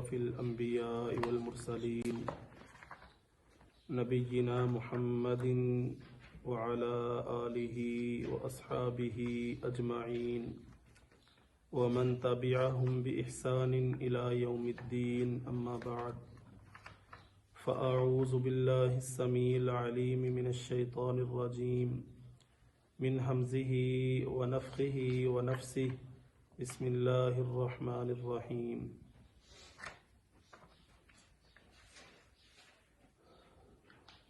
في الأنبياء والمرسلين نبينا محمد وعلى آله وأصحابه أجمعين ومن تبعهم بإحسان إلى يوم الدين أما بعد فأعوذ بالله السميع العليم من الشيطان الرجيم من همزه ونفخه ونفسه بسم اللہ الرحمن الرحیم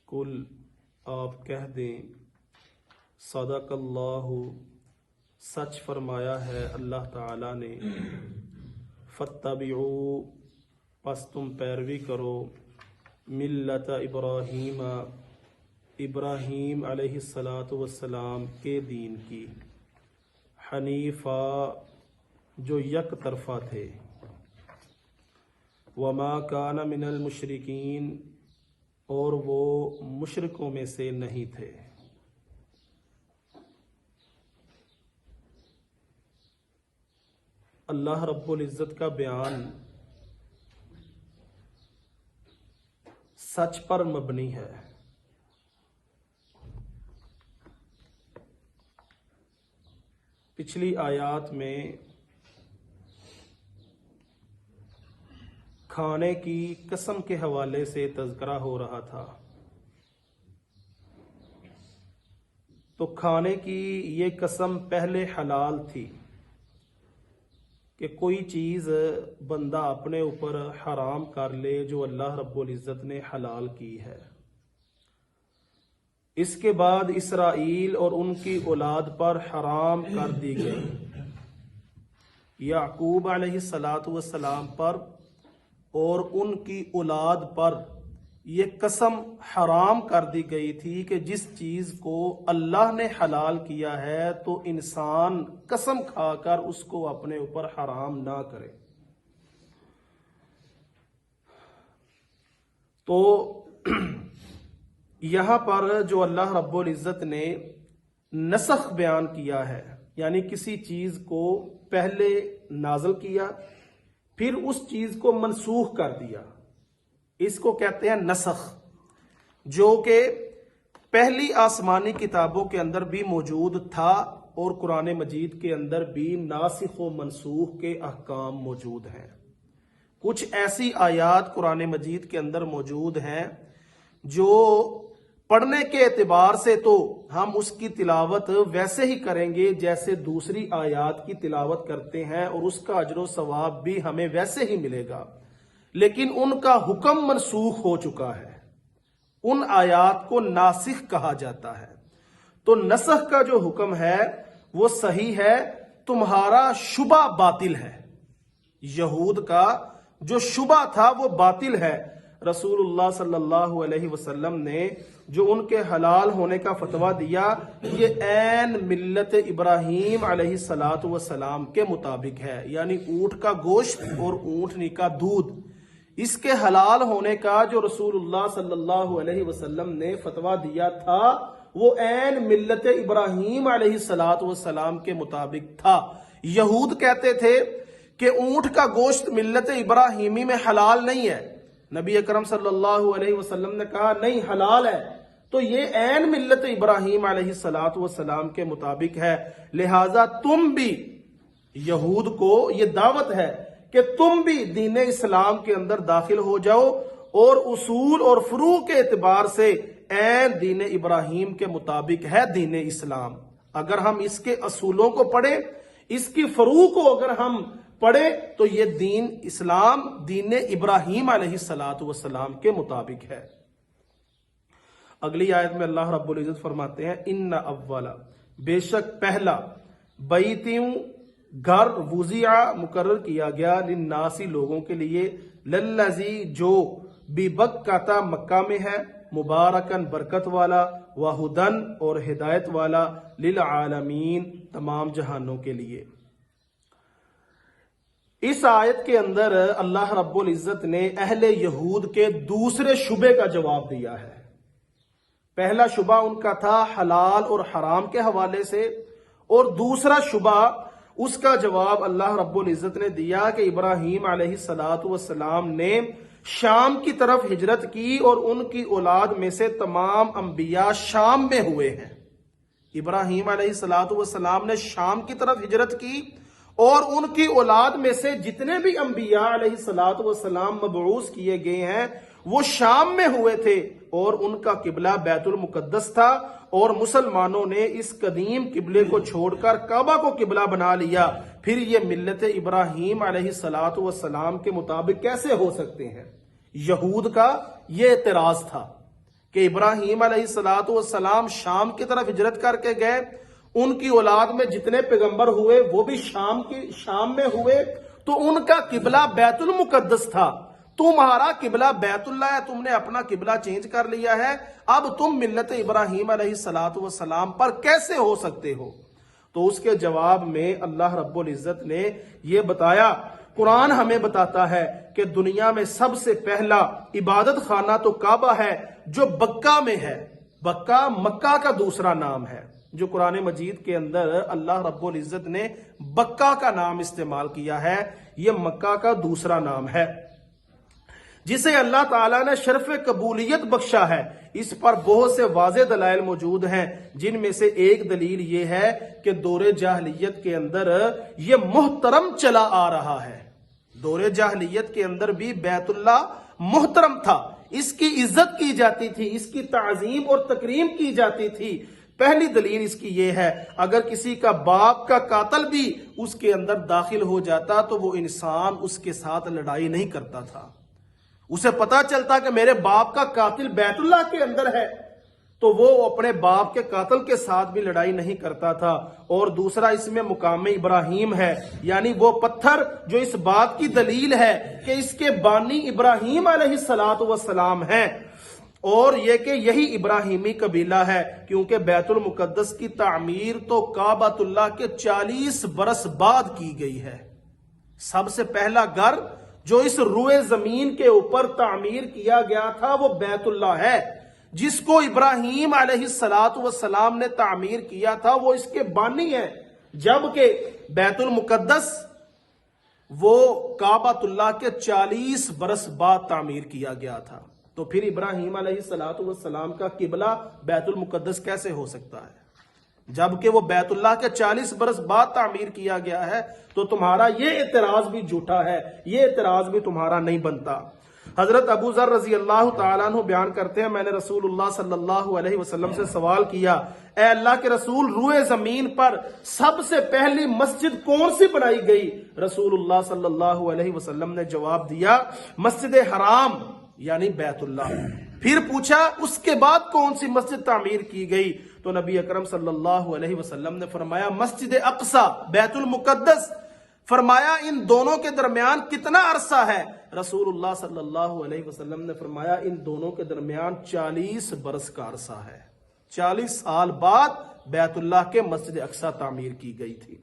قل آپ کہہ دیں صدق اللہ سچ فرمایا ہے اللہ تعالی نے فاتبعوا پس تم پیروی کرو ملت ابراہیم ابراہیم علیہ السلام کے دین کی حنیفہ جو یک طرفہ تھے وما کان من المشرکین اور وہ مشرکوں میں سے نہیں تھے۔ اللہ رب العزت کا بیان سچ پر مبنی ہے۔ پچھلی آیات میں کھانے کی قسم کے حوالے سے تذکرہ ہو رہا تھا، تو کھانے کی یہ قسم پہلے حلال تھی کہ کوئی چیز بندہ اپنے اوپر حرام کر لے جو اللہ رب العزت نے حلال کی ہے۔ اس کے بعد اسرائیل اور ان کی اولاد پر حرام کر دی گئی، یعقوب علیہ السلام پر اور ان کی اولاد پر یہ قسم حرام کر دی گئی تھی کہ جس چیز کو اللہ نے حلال کیا ہے تو انسان قسم کھا کر اس کو اپنے اوپر حرام نہ کرے۔ تو یہاں پر جو اللہ رب العزت نے نسخ بیان کیا ہے، یعنی کسی چیز کو پہلے نازل کیا پھر اس چیز کو منسوخ کر دیا، اس کو کہتے ہیں نسخ، جو کہ پہلی آسمانی کتابوں کے اندر بھی موجود تھا اور قرآن مجید کے اندر بھی ناسخ و منسوخ کے احکام موجود ہیں۔ کچھ ایسی آیات قرآن مجید کے اندر موجود ہیں جو پڑھنے کے اعتبار سے تو ہم اس کی تلاوت ویسے ہی کریں گے جیسے دوسری آیات کی تلاوت کرتے ہیں، اور اس کا اجر و ثواب بھی ہمیں ویسے ہی ملے گا، لیکن ان کا حکم منسوخ ہو چکا ہے، ان آیات کو ناسخ کہا جاتا ہے۔ تو نسخ کا جو حکم ہے وہ صحیح ہے، تمہارا شبہ باطل ہے، یہود کا جو شبہ تھا وہ باطل ہے۔ رسول اللہ صلی اللہ علیہ وسلم نے جو ان کے حلال ہونے کا فتویٰ دیا یہ عین ملت ابراہیم علیہ السلام کے مطابق ہے، یعنی اونٹ کا گوشت اور اونٹنی کا دودھ، اس کے حلال ہونے کا جو رسول اللہ صلی اللہ علیہ وسلم نے فتویٰ دیا تھا وہ عین ملت ابراہیم علیہ السلام کے مطابق تھا۔ یہود کہتے تھے کہ اونٹ کا گوشت ملت ابراہیمی میں حلال نہیں ہے، نبی اکرم صلی اللہ علیہ وسلم نے کہا نہیں حلال ہے، تو یہ عین ملت ابراہیم علیہ السلام کے مطابق ہے، لہٰذا تم بھی، یہود کو یہ دعوت ہے کہ تم بھی دین اسلام کے اندر داخل ہو جاؤ اور اصول اور فروع کے اعتبار سے عین دین ابراہیم کے مطابق ہے دین اسلام۔ اگر ہم اس کے اصولوں کو پڑھیں، اس کی فروع کو اگر ہم پڑھے تو یہ دین اسلام دین ابراہیم علیہ السلام کے مطابق ہے۔ اگلی آیت میں اللہ رب العزت فرماتے ہیں ان اولا بے شک پہلا بیتوں گھر وضع مقرر کیا گیا للناسی لوگوں کے لیے للذی جو ببکۃ مکہ میں ہے مبارکن برکت والا وہدن اور ہدایت والا للعالمین تمام جہانوں کے لیے۔ اس آیت کے اندر اللہ رب العزت نے اہل یہود کے دوسرے شبے کا جواب دیا ہے۔ پہلا شبہ ان کا تھا حلال اور حرام کے حوالے سے، اور دوسرا شبہ اس کا جواب اللہ رب العزت نے دیا کہ ابراہیم علیہ السلام نے شام کی طرف ہجرت کی اور ان کی اولاد میں سے تمام انبیاء شام میں ہوئے ہیں۔ ابراہیم علیہ السلام نے شام کی طرف ہجرت کی اور ان کی اولاد میں سے جتنے بھی انبیاء علیہ السلام مبعوث کیے گئے ہیں وہ شام میں ہوئے تھے، اور ان کا قبلہ بیت المقدس تھا، اور مسلمانوں نے اس قدیم قبلے کو چھوڑ کر کعبہ کو قبلہ بنا لیا۔ پھر یہ ملت ابراہیم علیہ السلام کے مطابق کیسے ہو سکتے ہیں؟ یہود کا یہ اعتراض تھا کہ ابراہیم علیہ السلام شام کی طرف ہجرت کر کے گئے، ان کی اولاد میں جتنے پیغمبر ہوئے وہ بھی شام میں ہوئے، تو ان کا قبلہ بیت المقدس تھا، تمہارا قبلہ بیت اللہ ہے، تم نے اپنا قبلہ چینج کر لیا ہے، اب تم ملت ابراہیم علیہ السلام پر کیسے ہو سکتے ہو؟ تو اس کے جواب میں اللہ رب العزت نے یہ بتایا، قرآن ہمیں بتاتا ہے کہ دنیا میں سب سے پہلا عبادت خانہ تو کعبہ ہے جو بکہ میں ہے۔ بکہ مکہ کا دوسرا نام ہے، جو قرآن مجید کے اندر اللہ رب العزت نے بکہ کا نام استعمال کیا ہے، یہ مکہ کا دوسرا نام ہے، جسے اللہ تعالیٰ نے شرف قبولیت بخشا ہے۔ اس پر بہت سے واضح دلائل موجود ہیں، جن میں سے ایک دلیل یہ ہے کہ دور جاہلیت کے اندر یہ محترم چلا آ رہا ہے۔ دور جاہلیت کے اندر بھی بیت اللہ محترم تھا، اس کی عزت کی جاتی تھی، اس کی تعظیم اور تکریم کی جاتی تھی۔ پہلی دلیل اس کی یہ ہے، اگر کسی کا باپ کا قاتل بھی اس کے اندر داخل ہو جاتا تو وہ انسان اس کے ساتھ لڑائی نہیں کرتا تھا، اسے پتا چلتا کہ میرے باپ کا قاتل بیت اللہ کے اندر ہے تو وہ اپنے باپ کے قاتل کے ساتھ بھی لڑائی نہیں کرتا تھا۔ اور دوسرا اس میں مقام ابراہیم ہے، یعنی وہ پتھر جو اس بات کی دلیل ہے کہ اس کے بانی ابراہیم علیہ السلام ہیں، اور یہ کہ یہی ابراہیمی قبیلہ ہے، کیونکہ بیت المقدس کی تعمیر تو کعبۃ اللہ کے 40 برس بعد کی گئی ہے۔ سب سے پہلا گھر جو اس روئے زمین کے اوپر تعمیر کیا گیا تھا وہ بیت اللہ ہے، جس کو ابراہیم علیہ السلام نے تعمیر کیا تھا، وہ اس کے بانی ہیں، جبکہ بیت المقدس وہ کعبۃ اللہ کے 40 برس بعد تعمیر کیا گیا تھا۔ تو پھر ابراہیم علیہ السلام کا قبلہ بیت المقدس کیسے ہو سکتا ہے جبکہ وہ بیت اللہ کے 40 برس بعد تعمیر کیا گیا ہے؟ تو تمہارا یہ اعتراض بھی جھوٹا ہے، یہ اعتراض بھی تمہارا نہیں بنتا۔ حضرت ابو ذر رضی اللہ تعالیٰ عنہ بیان کرتے ہیں، میں نے رسول اللہ صلی اللہ علیہ وسلم سے سوال کیا، اے اللہ کے رسول، روئے زمین پر سب سے پہلی مسجد کون سی بنائی گئی؟ رسول اللہ صلی اللہ علیہ وسلم نے جواب دیا، مسجد حرام یعنی بیت اللہ۔ پھر پوچھا اس کے بعد کون سی مسجد تعمیر کی گئی؟ تو نبی اکرم صلی اللہ علیہ وسلم نے فرمایا مسجد اقصی، بیت المقدس۔ فرمایا ان دونوں کے درمیان کتنا عرصہ ہے؟ رسول اللہ صلی اللہ علیہ وسلم نے فرمایا ان دونوں کے درمیان 40 برس کا عرصہ ہے۔ 40 سال بعد بیت اللہ کے مسجد اقصی تعمیر کی گئی تھی۔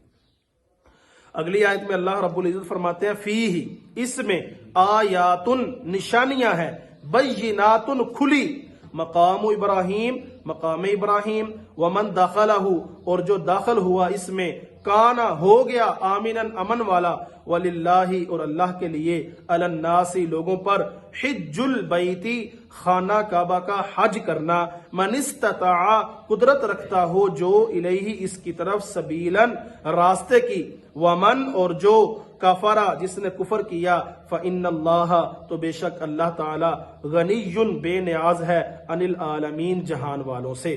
اگلی آیت میں اللہ رب العزت فرماتے ہیں فیہ، اس میں آیات نشانیاں ہیں، بینات کھلی، مقام ابراہیم، مقام ابراہیم، ومن دخلہ، اور جو داخل ہوا اس میں، کانا ہو گیا آمنا امن والا، وللہ، اور اللہ کے لیے، علی الناس لوگوں پر، حج البیتی خانہ کعبہ کا حج کرنا، من استطاع قدرت رکھتا ہو جو الیہ اس کی طرف، سبیلا راستے کی، ومن اور جو کفرا جس نے کفر کیا، فإن اللہ تو بے شک اللہ تعالی، غنی بے نیاز ہے، عن العالمین جہان والوں سے۔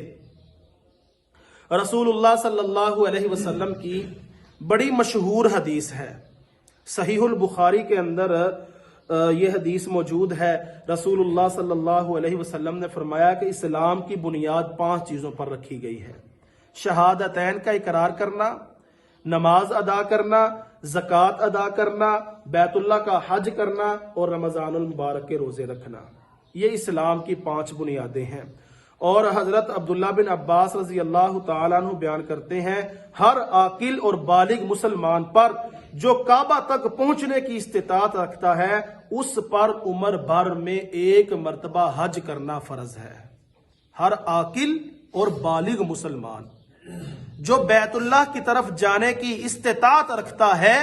رسول اللہ صلی اللہ علیہ وسلم کی بڑی مشہور حدیث ہے، صحیح البخاری کے اندر یہ حدیث موجود ہے۔ رسول اللہ صلی اللہ علیہ وسلم نے فرمایا کہ اسلام کی بنیاد 5 چیزوں پر رکھی گئی ہے، شہادتین کا اقرار کرنا، نماز ادا کرنا، زکوٰۃ ادا کرنا، بیت اللہ کا حج کرنا، اور رمضان المبارک کے روزے رکھنا۔ یہ اسلام کی 5 بنیادیں ہیں۔ اور حضرت عبداللہ بن عباس رضی اللہ تعالیٰ عنہ بیان کرتے ہیں، ہر عاقل اور بالغ مسلمان پر جو کعبہ تک پہنچنے کی استطاعت رکھتا ہے، اس پر عمر بھر میں 1 مرتبہ حج کرنا فرض ہے۔ ہر عاقل اور بالغ مسلمان جو بیت اللہ کی طرف جانے کی استطاعت رکھتا ہے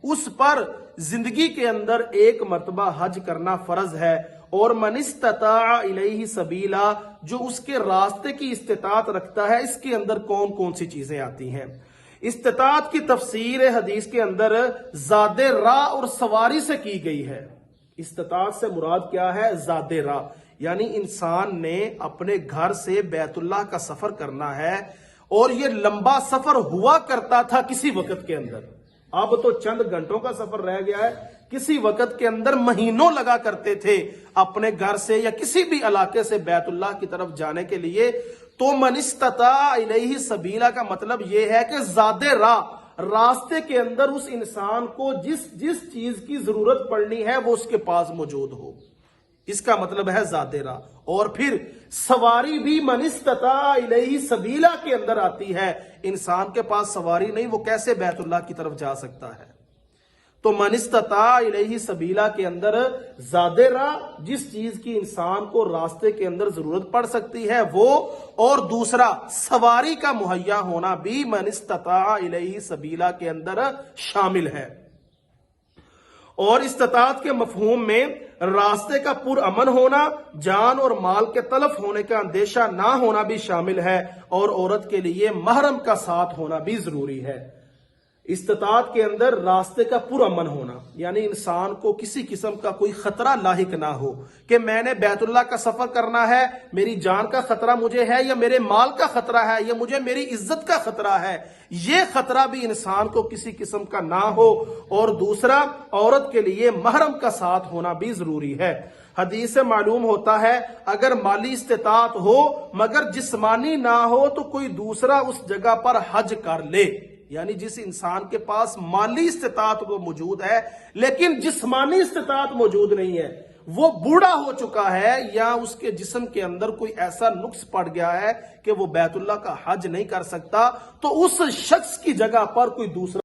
اس پر زندگی کے اندر ایک مرتبہ حج کرنا فرض ہے، اور من استطاع الیہ سبیلا جو اس کے راستے کی استطاعت رکھتا ہے، اس کے اندر کون کون سی چیزیں آتی ہیں۔ استطاعت کی تفسیر حدیث کے اندر زاد راہ اور سواری سے کی گئی ہے۔ استطاعت سے مراد کیا ہے؟ زاد راہ، یعنی انسان نے اپنے گھر سے بیت اللہ کا سفر کرنا ہے، اور یہ لمبا سفر ہوا کرتا تھا کسی وقت کے اندر، اب تو چند گھنٹوں کا سفر رہ گیا ہے، کسی وقت کے اندر مہینوں لگا کرتے تھے اپنے گھر سے یا کسی بھی علاقے سے بیت اللہ کی طرف جانے کے لیے۔ تو من استطاع الیہ سبیلا کا مطلب یہ ہے کہ زاد راہ، راستے کے اندر اس انسان کو جس چیز کی ضرورت پڑنی ہے وہ اس کے پاس موجود ہو، اس کا مطلب ہے زاد راہ۔ اور پھر سواری بھی من استطاع الیہ سبیلا کے اندر آتی ہے، انسان کے پاس سواری نہیں، وہ کیسے بیت اللہ کی طرف جا سکتا ہے؟ تو من استطاع الیہ سبیلا کے اندر زاد راہ، جس چیز کی انسان کو راستے کے اندر ضرورت پڑ سکتی ہے وہ، اور دوسرا سواری کا مہیا ہونا بھی من استطاع الیہ سبیلا کے اندر شامل ہے۔ اور استطاعت کے مفہوم میں راستے کا پرامن ہونا، جان اور مال کے تلف ہونے کا اندیشہ نہ ہونا بھی شامل ہے، اور عورت کے لیے محرم کا ساتھ ہونا بھی ضروری ہے۔ استطاعت کے اندر راستے کا پرامن ہونا، یعنی انسان کو کسی قسم کا کوئی خطرہ لاحق نہ ہو کہ میں نے بیت اللہ کا سفر کرنا ہے، میری جان کا خطرہ مجھے ہے، یا میرے مال کا خطرہ ہے، یا مجھے میری عزت کا خطرہ ہے، یہ خطرہ بھی انسان کو کسی قسم کا نہ ہو۔ اور دوسرا، عورت کے لیے محرم کا ساتھ ہونا بھی ضروری ہے۔ حدیث سے معلوم ہوتا ہے اگر مالی استطاعت ہو مگر جسمانی نہ ہو تو کوئی دوسرا اس جگہ پر حج کر لے، یعنی جس انسان کے پاس مالی استطاعت وہ موجود ہے لیکن جسمانی استطاعت موجود نہیں ہے، وہ بوڑھا ہو چکا ہے یا اس کے جسم کے اندر کوئی ایسا نقص پڑ گیا ہے کہ وہ بیت اللہ کا حج نہیں کر سکتا، تو اس شخص کی جگہ پر کوئی دوسرا